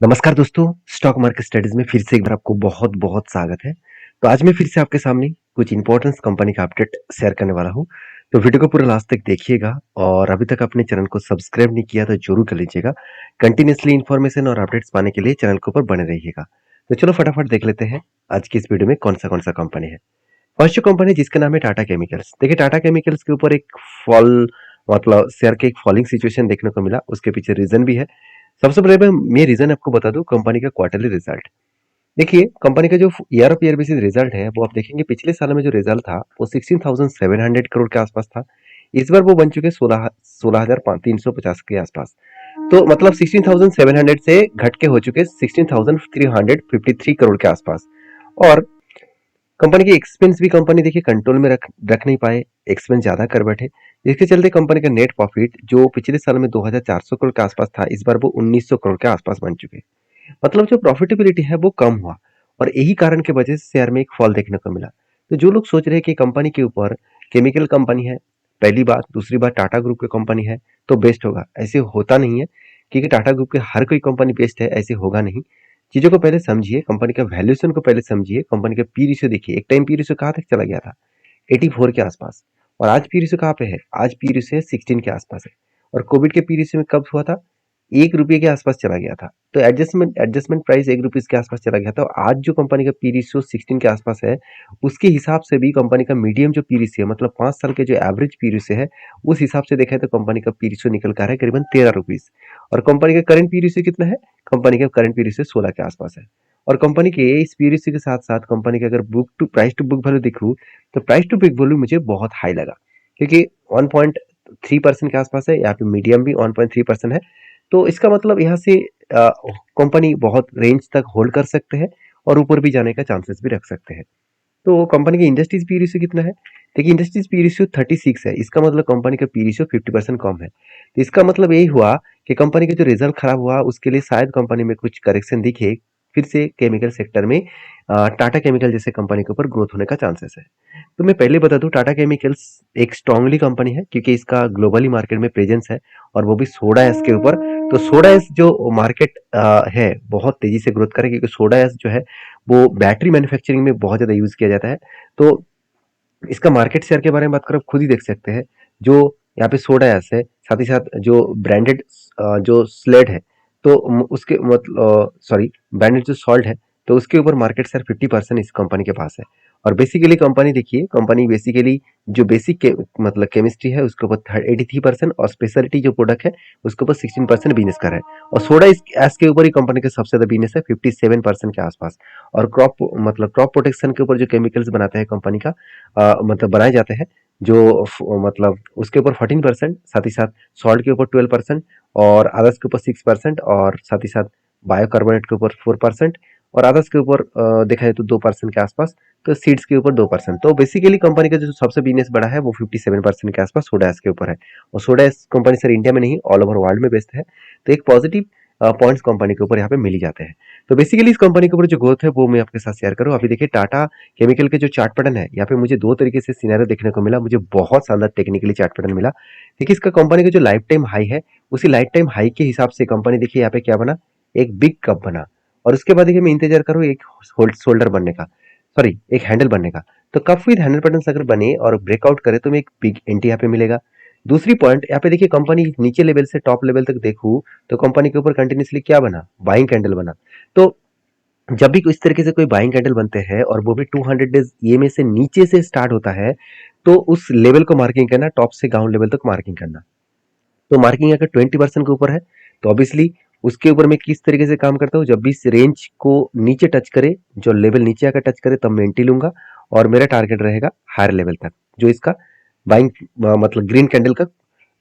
नमस्कार दोस्तों, stock market studies में फिर से एक बार आपको बहुत बहुत स्वागत है। तो आज मैं फिर से आपके सामने कुछ इंपॉर्टेंट कंपनी का अपडेट शेयर करने वाला हूं। तो वीडियो को पूरा लास्ट तक देखिएगा और अभी तक अपने चैनल को सब्सक्राइब नहीं किया तो जरूर कर लीजिएगा। कंटिन्यूसली इन्फॉर्मेशन और अपडेट्स पाने के लिए चैनल के ऊपर बने रहिएगा। तो चलो फटाफट देख लेते हैं आज की इस वीडियो में कौन सा कंपनी है। फर्स्ट जो कंपनी जिसका नाम है टाटा केमिकल्स। देखिए टाटा केमिकल्स के ऊपर एक फॉल मतलब शेयर के एक फॉलिंग सिचुएशन देखने को मिला, उसके पीछे रीजन भी है। सबसे पहले मैं रीजन आपको बता दूं कंपनी का क्वार्टरली रिजल्ट। देखिए कंपनी का जो year of year basis result है वो आप देखेंगे पिछले साल में जो रिजल्ट था वो 16,700 करोड़ के आसपास था। इस बार वो बन चुके 16,350 के आसपास। तो मतलब 16,700 से घट के हो चुके 16,353 करोड़ के आसपास। और कंपनी की एक्सपेंस भी कंपनी देखिए कंट्रोल में रख नहीं पाए, एक्सपेंस ज्यादा कर बैठे, जिसके चलते कंपनी का नेट प्रॉफिट जो पिछले साल में 2,400 करोड़ के आसपास था इस बार वो 1,900 करोड़ के आसपास बन चुके। मतलब जो प्रॉफिटेबिलिटी है वो कम हुआ और यही कारण की वजह से शेयर में एक फॉल देखने को मिला। तो जो लोग सोच रहे हैं कि कंपनी के ऊपर केमिकल कंपनी है, पहली बात, दूसरी बात टाटा ग्रुप की कंपनी है तो बेस्ट होगा, ऐसे होता नहीं है। क्योंकि टाटा ग्रुप के हर कोई कंपनी बेस्ट है ऐसे होगा नहीं। चीजों को पहले समझिए, कंपनी का वैल्यूएशन को पहले समझिए, कंपनी का पी रेशियो देखिए। एक टाइम पी रेशियो कहाँ तक चला गया था, 84 के आसपास। और आज पी रेशियो कहाँ पे है, आज पी रेशियो 16 के आसपास है। और कोविड के पी रेशियो में कब हुआ था, 1 रुपये के आसपास चला गया था। तो एडजस्टमेंट प्राइस 1 रुपीज के आसपास चला गया था। और आज जो कंपनी का पी रेशियो 16 के आसपास है, उसके हिसाब से भी कंपनी का मीडियम जो पी रेशियो है, मतलब 5 साल के जो एवरेज पी रेशियो है, उस हिसाब से देखा है तो कंपनी का पी रेशियो निकल कर है करीबन 13 रुपीज। और कंपनी का करंट पी रेशियो कितना है, कंपनी का करंट पी रेशियो 16 के आसपास है। और कंपनी के इस पी रेशियो के साथ साथ कंपनी का अगर प्राइस टू बुक वैल्यू देखूँ तो प्राइस टू बुक वैल्यू मुझे बहुत हाई लगा। क्योंकि 1.3% के आसपास है, यहाँ पे मीडियम भी 1.3% है। तो इसका मतलब यहाँ से कंपनी बहुत रेंज तक होल्ड कर सकते हैं और ऊपर भी जाने का चांसेस भी रख सकते हैं। तो कंपनी की इंडस्ट्रीज पी रेशियो कितना है, देखिए इंडस्ट्रीज पी रेशियो 36 है। इसका मतलब कंपनी का पी रेशियो 50% कम है। तो इसका मतलब यही हुआ कि कंपनी का जो रिजल्ट खराब हुआ उसके लिए शायद कंपनी में कुछ करेक्शन दिखे, फिर से केमिकल सेक्टर में टाटा केमिकल जैसे कंपनी के ऊपर ग्रोथ होने का चांसेस है। तो मैं पहले बता दूं टाटा केमिकल्स एक स्ट्रांगली कंपनी है क्योंकि इसका ग्लोबली मार्केट में प्रेजेंस है और वो भी सोडा एस के ऊपर। तो सोडा एस जो मार्केट है बहुत तेजी से ग्रोथ करे क्योंकि सोडा एस जो है वो बैटरी मैन्युफैक्चरिंग में बहुत ज्यादा यूज किया जाता है। तो इसका मार्केट शेयर के बारे में बात करें, खुद ही देख सकते हैं। जो यहाँ पे सोडा एस है, साथ ही साथ जो ब्रांडेड जो स्लेड है, तो उसके मतलब सॉरी ब्रांडेड जो सॉल्ट है, तो उसके ऊपर मार्केट शेयर 50% इस कंपनी के पास है। और बेसिकली कंपनी देखिए, कंपनी बेसिकली जो बेसिक के मतलब केमिस्ट्री है उसके ऊपर 83% और स्पेशलिटी जो प्रोडक्ट है उसके ऊपर 16% बिजनेस कर रहा है। और सोडा एस के ऊपर ही कंपनी का सबसे ज्यादा बिजनेस है 57% के आसपास। और क्रॉप प्रोटेक्शन के ऊपर जो केमिकल्स बनाते हैं कंपनी का मतलब बनाए जाते हैं, जो मतलब उसके ऊपर 14%, साथ ही साथ सॉल्ट के ऊपर 12% और अदर्स के ऊपर 6% और साथ ही साथ बायोकार्बोनेट के ऊपर 4% और अदर्स के ऊपर देखा जाए तो 2% के आसपास। तो सीड्स के ऊपर 2%। तो बेसिकली कंपनी का जो सबसे बिजनेस बड़ा है वो 57% के आसपास सोडा एस के ऊपर है। और soda S company sir India में नहीं ऑल ओवर वर्ल्ड में बेस्ट है। तो एक पॉजिटिव पॉइंट्स कंपनी के ऊपर यहाँ पे मिल ही जाते हैं। तो बेसिकली इस कंपनी के ऊपर जो ग्रोथ है वो मैं आपके साथ शेयर करूँ। अभी देखिए टाटा केमिकल के जो चार्ट पैटर्न है, यहाँ पे मुझे दो तरीके से सिनेरियो देखने को मिला। मुझे बहुत शानदार टेक्निकली चार्ट पैटर्न मिला। देखिए इसका कंपनी का जो लाइफ टाइम हाई है, उसी लाइफ टाइम हाई के हिसाब से कंपनी देखिए यहाँ पे क्या बना, एक बिग कप बना। और उसके बाद देखिए मैं इंतजार करूँ एक शोल्डर बनने का, सॉरी एक हैंडल बनने का। तो कप विद हैंडल पैटर्न अगर बने और ब्रेकआउट करे तो मैं एक बिग एंट्री यहाँ पे मिलेगा। दूसरी पॉइंट यहाँ पे देखिए कंपनी नीचे लेवल से टॉप लेवल तक देखूं तो कंपनी के ऊपर कंटिन्यूसली क्या बना, बाइंग कैंडल बना। तो जब भी इस तरीके से कोई बाइंग कैंडल बनते हैं और वो भी 200 डेज ईएमए से नीचे से स्टार्ट होता है, तो उस लेवल को मार्किंग करना, टॉप से ग्राउंड लेवल तक मार्किंग करना। तो मार्किंग अगर 20% के ऊपर है तो ऑब्वियसली उसके ऊपर मैं किस तरीके से काम करता हूँ, जब भी इस रेंज को नीचे टच करे, जो लेवल नीचे आकर टच करे तब मैं एंट्री लूंगा। और मेरा टारगेट रहेगा हायर लेवल तक, जो इसका बाइंग मतलब ग्रीन कैंडल का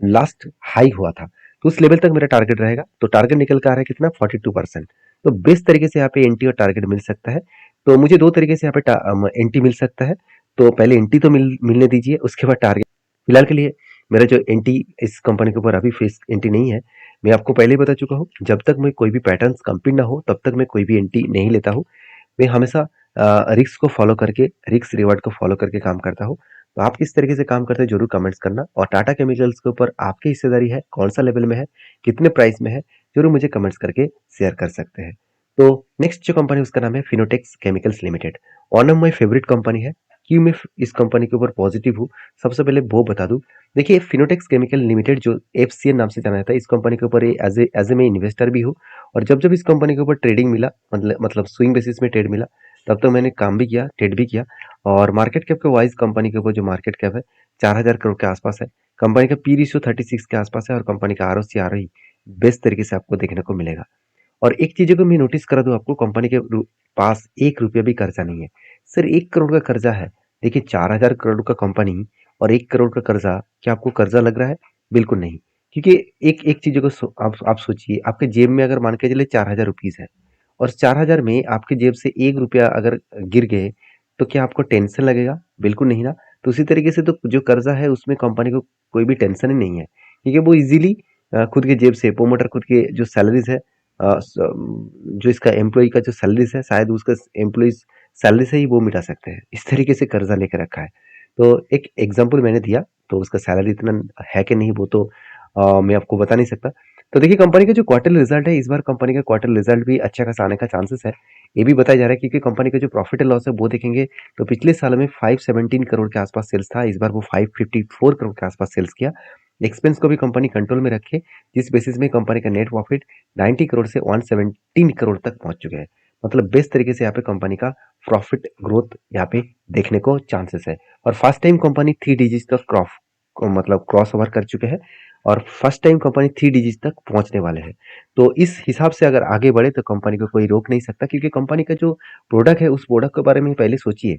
लास्ट हाई हुआ था, तो उस लेवल तक मेरा टारगेट रहेगा। तो टारगेट निकल कर आ रहा है कितना, 42%। तो बेस्ट तरीके से यहाँ पे एंट्री और टारगेट मिल सकता है। तो मुझे दो तरीके से यहाँ पे एंट्री मिल सकता है। तो पहले एंट्री तो मिलने दीजिए, उसके बाद टारगेट। फिलहाल के लिए मेरा जो एंट्री इस कंपनी के ऊपर अभी फेस एंट्री नहीं है। मैं आपको पहले ही बता चुका हूँ, जब तक मैं कोई भी पैटर्न कंप्लीट ना हो तब तक मैं कोई भी एंट्री नहीं लेता हूँ। मैं हमेशा रिस्क को फॉलो करके, रिस्क रिवार्ड को फॉलो करके काम करता हूँ। तो आप किस तरीके से काम करते हैं जरूर कमेंट्स करना। और टाटा केमिकल्स के ऊपर आपकी हिस्सेदारी है, कौन सा लेवल में है, कितने प्राइस में है, ज़रूर मुझे कमेंट्स करके शेयर कर सकते हैं। तो नेक्स्ट जो कंपनी है उसका नाम है Fineotex chemicals limited. One of my favourite company है। क्यों मैं इस कंपनी के ऊपर पॉजिटिव हूँ, सबसे पहले वो बता दूं। देखिए फिनोटेक्स केमिकल लिमिटेड जो एफसीएल नाम से जाना जाता है, इस कंपनी के ऊपर एज ए मैं इन्वेस्टर भी हूँ। और जब जब इस कंपनी के ऊपर ट्रेडिंग मिला, मतलब स्विंग बेसिस में ट्रेड मिला, तब तो मैंने काम भी किया, ट्रेड भी किया। और मार्केट कैप के वाइज कंपनी के ऊपर जो मार्केट कैप है 4,000 करोड़ के आसपास है। कंपनी का पी रेशियो 36 के आसपास है और कंपनी का आरओसी आर बेस्ट तरीके से आपको देखने को मिलेगा। और एक चीज को मैं नोटिस करा दूं आपको, कंपनी के पास 1 रुपया भी कर्जा नहीं है। सिर्फ 1 करोड़ का कर्जा है। देखिए 4,000 करोड़ का कंपनी और 1 करोड़ का कर्जा, क्या आपको कर्जा लग रहा है? बिल्कुल नहीं। क्योंकि एक एक चीजों को आप सोचिए, आपके जेब में अगर मान के चले 4,000 रुपीज है और 4,000 में आपके जेब से 1 रुपया अगर गिर गए, तो क्या आपको टेंशन लगेगा? बिल्कुल नहीं ना। तो उसी तरीके से तो जो कर्जा है उसमें कंपनी को कोई भी टेंशन ही नहीं है, क्योंकि वो इजीली खुद के जेब से प्रोमोटर खुद के जो सैलरीज है, जो इसका एम्प्लॉय का जो सैलरीज है, शायद उसका एम्प्लॉय सैलरी से ही वो मिटा सकते हैं। इस तरीके से कर्जा लेकर रखा है। तो एक एग्जांपल मैंने दिया, तो उसका सैलरी इतना है कि नहीं वो तो मैं आपको बता नहीं सकता। तो देखिए कंपनी का जो क्वार्टरली रिजल्ट है, इस बार कंपनी का क्वार्टरली रिजल्ट भी अच्छा खासा आने का चांसेस है। ये भी बताया जा रहा है क्योंकि कंपनी का जो प्रॉफिट एंड लॉस है वो देखेंगे तो पिछले साल में 517 करोड़ के आसपास सेल्स था, इस बार वो 554 करोड़ के आसपास सेल्स किया। एक्सपेंस को भी कंपनी कंट्रोल में रखे, जिस बेसिस में कंपनी का नेट प्रॉफिट 90 करोड़ से 117 करोड़ तक पहुंच चुके हैं। मतलब बेस्ट तरीके से यहाँ पे कंपनी का प्रॉफिट ग्रोथ यहाँ पे देखने को चांसेस है। और फर्स्ट टाइम कंपनी 3 डिजिट का मतलब क्रॉस ओवर कर चुके हैं और फर्स्ट टाइम कंपनी 3 डिजिट तक पहुंचने वाले हैं। तो इस हिसाब से अगर आगे बढ़े तो कंपनी को कोई रोक नहीं सकता, क्योंकि कंपनी का जो प्रोडक्ट है उस प्रोडक्ट के बारे में पहले सोचिए।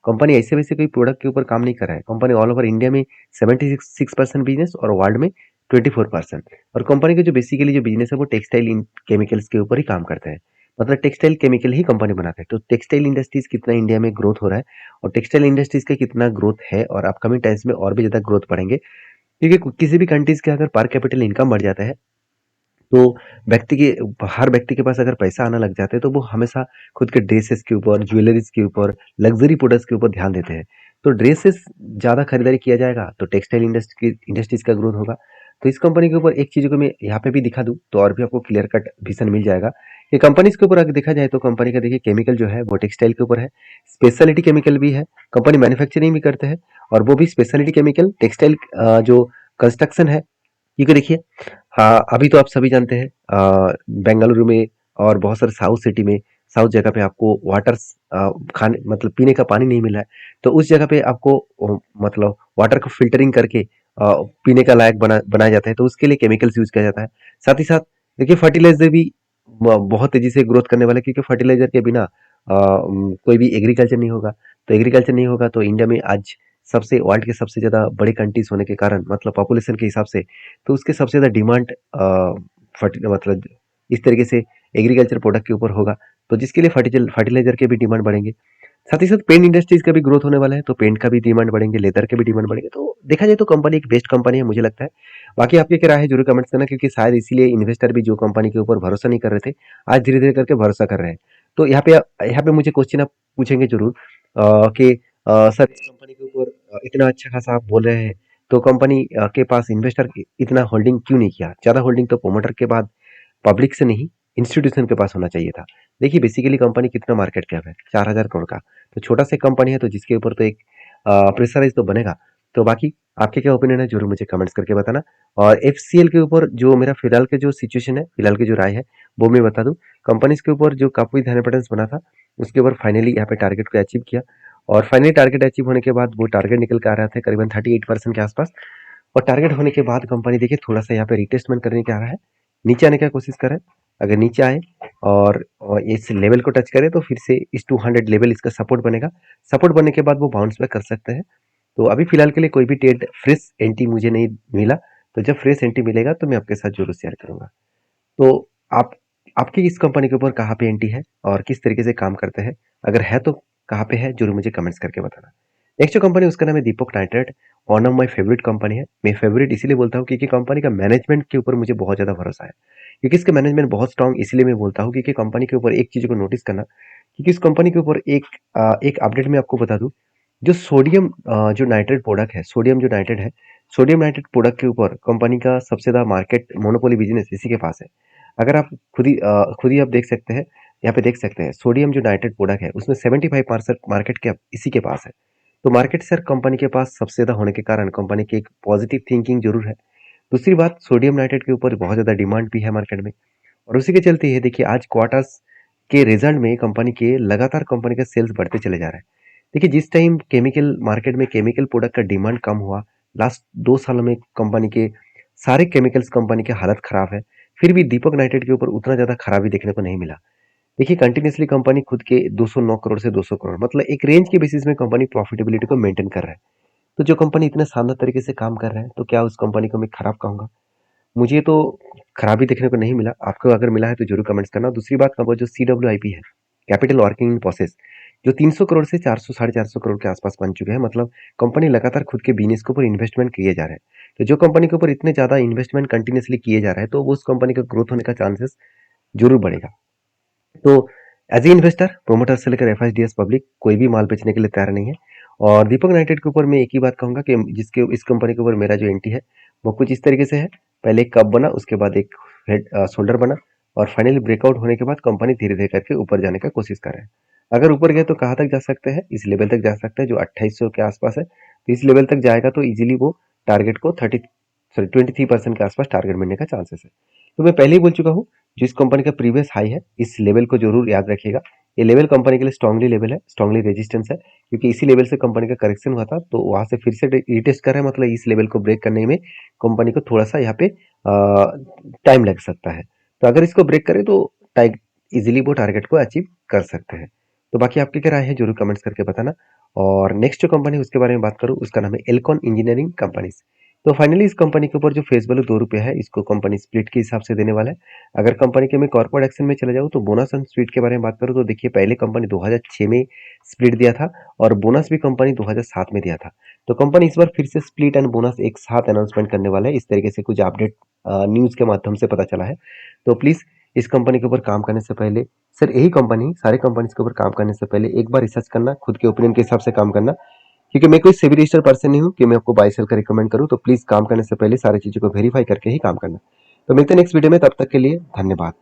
कंपनी ऐसे वैसे कोई प्रोडक्ट के ऊपर काम नहीं कर रहा है। कंपनी ऑल ओवर इंडिया में 76% बिजनेस और वर्ल्ड में 24%। और कंपनी का जो बेसिकली जो बिजनेस है वो टेक्सटाइल केमिकल्स के ऊपर ही काम करते हैं। मतलब टेक्सटाइल केमिकल ही कंपनी बनाता है। तो टेक्सटाइल इंडस्ट्रीज कितना इंडिया में ग्रोथ हो रहा है और टेक्सटाइल इंडस्ट्रीज का कितना ग्रोथ है और अपकमिंग टाइम्स में और भी ज्यादा ग्रोथ बढ़ेंगे, क्योंकि किसी भी कंट्रीज के अगर पर कैपिटल इनकम बढ़ जाता है तो व्यक्ति के हर व्यक्ति के पास अगर पैसा आना लग जाता है तो वो हमेशा खुद के ड्रेसेस के ऊपर, ज्वेलरीज के ऊपर, लग्जरी प्रोडक्ट्स के ऊपर ध्यान देते हैं। तो ड्रेसेस ज्यादा खरीदारी किया जाएगा तो टेक्सटाइल इंडस्ट्रीज का ग्रोथ होगा। तो इस कंपनी के ऊपर एक चीज को मैं यहाँ पे भी दिखा दूं तो और भी आपको क्लियर कट विजन मिल जाएगा कि कंपनीज के ऊपर अगर देखा जाए तो कंपनी का देखिए केमिकल जो है वो टेक्सटाइल के ऊपर है। स्पेशलिटी केमिकल भी है, कंपनी मैन्युफैक्चरिंग भी करते हैं और वो भी स्पेशलिटी केमिकल टेक्सटाइल जो कंस्ट्रक्शन है। क्योंकि देखिए, हाँ अभी तो आप सभी जानते हैं बेंगलुरु में और बहुत सारे साउथ सिटी में, साउथ जगह पे आपको वाटर खाने मतलब पीने का पानी नहीं मिला है। तो उस जगह पे आपको मतलब वाटर को फिल्टरिंग करके पीने का लायक बनाया जाता है, तो उसके लिए केमिकल्स यूज किया जाता है। साथ ही साथ देखिए फर्टिलाइजर भी बहुत तेजी से ग्रोथ करने वाला है, क्योंकि फर्टिलाइजर के बिना कोई भी एग्रीकल्चर नहीं होगा। तो एग्रीकल्चर नहीं होगा तो इंडिया में आज सबसे वर्ल्ड के सबसे ज्यादा बड़े कंट्रीज होने के कारण, मतलब पॉपुलेशन के हिसाब से, तो उसके सबसे ज्यादा डिमांड मतलब इस तरीके से एग्रीकल्चर प्रोडक्ट के ऊपर होगा, तो जिसके लिए फर्टिलाइजर के भी डिमांड बढ़ेंगे। साथ ही साथ पेंट इंडस्ट्रीज का भी ग्रोथ होने वाला है, तो पेंट का भी डिमांड बढ़ेंगे, लेदर के भी डिमांड बढ़ेंगे। तो देखा जाए तो कंपनी एक बेस्ट कंपनी है मुझे लगता है। बाकी आपकी क्या राय है जरूर कमेंट्स करना, क्योंकि शायद इसीलिए इन्वेस्टर भी जो कंपनी के ऊपर भरोसा नहीं कर रहे थे, आज धीरे धीरे करके भरोसा कर रहे हैं। तो यहाँ पे मुझे क्वेश्चन आप पूछेंगे जरूर कि सर इस कंपनी के ऊपर इतना अच्छा खासा आप बोल रहे हैं, तो कंपनी के पास इन्वेस्टर इतना होल्डिंग क्यों नहीं किया? ज्यादा होल्डिंग तो प्रोमोटर के बाद पब्लिक से नहीं, इंस्टीट्यूशन के पास होना चाहिए था। देखिए बेसिकली कंपनी कितना मार्केट कैप है, 4,000 करोड़ का। तो छोटा सा कंपनी है तो जिसके ऊपर तो एक प्रेशराइज तो बनेगा। तो बाकी आपके क्या ओपिनियन है जरूर मुझे कमेंट्स करके बताना। और एफसीएल के ऊपर जो मेरा फिलहाल के जो सिचुएशन है, फिलहाल की जो राय है वो मैं बता दूं। कंपनीज के ऊपर जो काफी ध्यान इंपॉर्टेंस बना था, उसके ऊपर फाइनली यहाँ पे टारगेट को अचीव किया। और फाइनली टारगेट अचीव होने के बाद वो टारगेट निकल के आ रहा था करीबन 38% के आसपास। और टारगेट होने के बाद कंपनी देखिए थोड़ा सा यहाँ पे रिटेस्टमेंट करने के आ रहा है, नीचे आने की कोशिश करें। अगर नीचे आए और इस लेवल को टच करे तो फिर से इस 200 लेवल इसका सपोर्ट बनेगा। सपोर्ट बनने के बाद वो बाउंस बैक कर सकते हैं। तो अभी फिलहाल के लिए कोई भी ट्रेड फ्रेश एंट्री मुझे नहीं मिला। तो जब फ्रेश एंट्री मिलेगा तो मैं आपके साथ जरूर शेयर करूंगा। तो आप आपकी इस कंपनी के ऊपर कहाँ पे एंट्री है और किस तरीके से काम करते हैं? अगर है तो कहाँ पे है जरूर मुझे कमेंट्स करके बताना। नेक्स्ट जो कंपनी उसका नाम है Deepak nitrate. One of my favourite company है। मैं फेवरेट इसीलिए बोलता हूँ क्योंकि कंपनी का मैनेजमेंट के ऊपर मुझे बहुत ज्यादा भरोसा है। क्योंकि इसका मैनेजमेंट बहुत स्ट्रांग, इसलिए मैं बोलता हूँ क्योंकि कंपनी के ऊपर एक चीज को नोटिस करना, क्योंकि इस कंपनी के ऊपर एक अपडेट में आपको बता दूं। जो सोडियम जो नाइट्रेट प्रोडक्ट है, सोडियम जो नाइट्रेट है, सोडियम नाइट्रेट प्रोडक्ट के ऊपर कंपनी का सबसे ज्यादा मार्केट मोनोपोली बिजनेस इसी के पास है। अगर आप खुद ही आप देख सकते हैं, यहाँ पे देख सकते हैं सोडियम जो नाइट्रेट प्रोडक्ट है उसमें 75% मार्केट के इसी के पास है। तो मार्केट शेयर कंपनी के पास सबसे ज़्यादा होने के कारण कंपनी की एक पॉजिटिव थिंकिंग जरूर है। दूसरी बात, सोडियम नाइट्रेट के ऊपर बहुत ज़्यादा डिमांड भी है मार्केट में, और उसी के चलते ये देखिए आज क्वार्टर्स के रिजल्ट में कंपनी के लगातार कंपनी का सेल्स बढ़ते चले जा रहे हैं। देखिए जिस टाइम केमिकल मार्केट में केमिकल प्रोडक्ट का डिमांड कम हुआ, लास्ट 2 सालों में कंपनी के सारे केमिकल्स कंपनी की हालत खराब है, फिर भी दीपक नाइट्रेट के ऊपर उतना ज़्यादा खराबी देखने को नहीं मिला। देखिए कंटिन्यूसली कंपनी खुद के 209 करोड़ से 200 करोड़ मतलब एक रेंज के बेसिस में कंपनी प्रॉफिटेबिलिटी को मेंटेन कर रहा है। तो जो कंपनी इतने शानदार तरीके से काम कर रहा है, तो क्या उस कंपनी को मैं खराब कहूंगा? मुझे तो खराबी देखने को नहीं मिला। आपको अगर मिला है तो जरूर कमेंट्स करना। दूसरी बात कहूँ, जो CWIP है, कैपिटल वर्किंग इन प्रोसेस, जो 300 करोड़ से 400 साढ़े 400 करोड़ के आसपास बन चुके हैं, मतलब कंपनी लगातार खुद के बिजनेस के ऊपर इन्वेस्टमेंट किए जा रहे हैं। तो जो कंपनी के ऊपर इतने ज्यादा इन्वेस्टमेंट कंटिन्यूसली किए जा रहे हैं, तो उस कंपनी का ग्रोथ होने का चांसेस जरूर बढ़ेगा। तो एज ए इन्वेस्टर, प्रोमोटर से लेकर FIDS पब्लिक कोई भी माल बेचने के लिए तैयार नहीं है। और दीपक नाइट्रेट के ऊपर मैं एक ही बात कहूंगा कि जिसके इस कंपनी के ऊपर मेरा जो एंट्री है वो कुछ इस तरीके से है। पहले एक कप बना, उसके बाद एक हेड शोल्डर बना, और फाइनली ब्रेकआउट होने के बाद कंपनी धीरे धीरे करके ऊपर जाने का कोशिश कर रहे हैं। अगर ऊपर गए तो कहाँ तक जा सकते हैं? इस लेवल तक जा सकते हैं जो 2800 के आसपास है। तो इस लेवल तक जाएगा तो इजीली वो टारगेट को 23% के आसपास टारगेट मिलने का चांसेस है। तो मैं पहले ही बोल चुका हूँ, जिस कंपनी का प्रीवियस हाई है, इस लेवल को जरूर याद रखिएगा। ये लेवल कंपनी के लिए स्ट्रांगली लेवल है, स्ट्रांगली रेजिस्टेंस है, क्योंकि इसी लेवल से कंपनी का करेक्शन हुआ था, तो वहां से फिर से रिटेस्ट कर रहा है, मतलब इस लेवल को ब्रेक करने में कंपनी को थोड़ा सा यहाँ पे टाइम लग सकता है। तो अगर इसको ब्रेक करे तो इजिली वो टारगेट को अचीव कर सकते हैं। तो बाकी आपकी क्या राय है जरूर कमेंट्स करके बताना। और नेक्स्ट जो कंपनी उसके बारे में बात करूँ, उसका नाम है एल्कॉन इंजीनियरिंग कंपनीज। तो फाइनली इस कंपनी के ऊपर जो फेस वैल्यू ₹2 है, इसको कंपनी स्प्लिट के हिसाब से देने वाला है। अगर कंपनी के मैं कॉर्पोरेट एक्शन में चले जाऊँ तो बोनस एंड स्प्लिट के बारे में बात करूँ तो देखिए पहले कंपनी 2006 में स्प्लिट दिया था, और बोनस भी कंपनी 2007 में दिया था। तो कंपनी इस बार फिर से स्प्लिट एंड बोनस एक साथ अनाउंसमेंट करने वाला है, इस तरीके से कुछ अपडेट न्यूज के माध्यम से पता चला है। तो प्लीज इस कंपनी के ऊपर काम करने से पहले, सर यही कंपनी सारे कंपनीज के ऊपर काम करने से पहले एक बार रिसर्च करना, खुद के ओपिनियन के हिसाब से काम करना, क्योंकि मैं कोई सेबी रजिस्टर्ड पर्सन नहीं हूँ कि मैं आपको बाय सेल का रिकमेंड करूँ। तो प्लीज काम करने से पहले सारी चीजों को वेरीफाई करके ही काम करना। तो मिलते हैं नेक्स्ट वीडियो में, तब तक के लिए धन्यवाद।